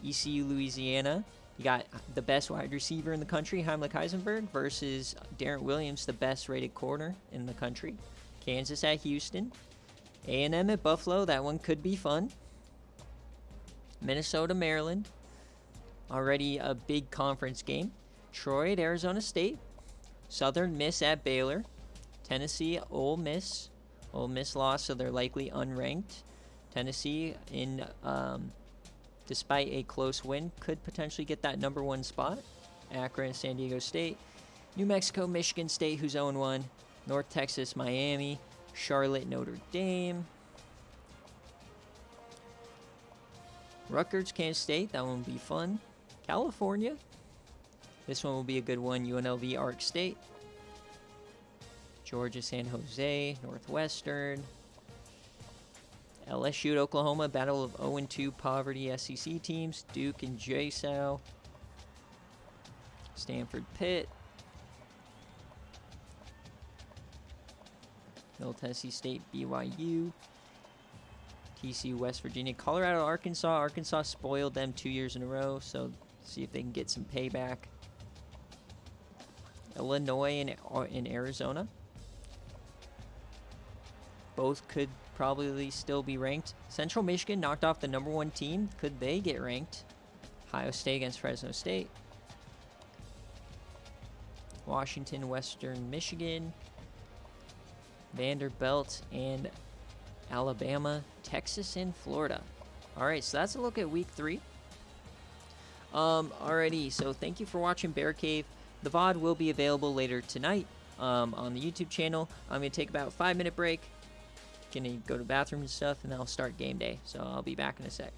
Speaker 1: ECU Louisiana, you got the best wide receiver in the country, Heimlich Heisenberg, versus Darren Williams, the best rated corner in the country. Kansas at Houston. A&M at Buffalo, that one could be fun. Minnesota, Maryland, already a big conference game. Troy at Arizona State. Southern Miss at Baylor. Tennessee, Ole Miss. Ole Miss lost, so they're likely unranked. Tennessee, despite a close win, could potentially get that number 1 spot. Akron, San Diego State. New Mexico, Michigan State, who's 0-1. North Texas, Miami. Charlotte, Notre Dame. Rutgers, Kansas State, that one will be fun. California. This one will be a good one. UNLV, Ark State. Georgia, San Jose, Northwestern. LSU at Oklahoma, battle of 0-2 poverty SEC teams. Duke and JSOW. Stanford, Pitt. Middle Tennessee State, BYU. TCU, West Virginia. Colorado, Arkansas. Arkansas spoiled them 2 years in a row, so see if they can get some payback. Illinois and Arizona. Both could probably still be ranked. Central Michigan knocked off the number 1 team. Could they get ranked? Ohio State against Fresno State. Washington, Western Michigan. Vanderbilt and Alabama. Texas and Florida. All right, so that's a look at week 3. Alrighty, so thank you for watching BearCave. The VOD will be available later tonight on the YouTube channel. I'm going to take about a 5-minute break. Gonna go to the bathroom and stuff, and then I'll start game day. So I'll be back in a sec.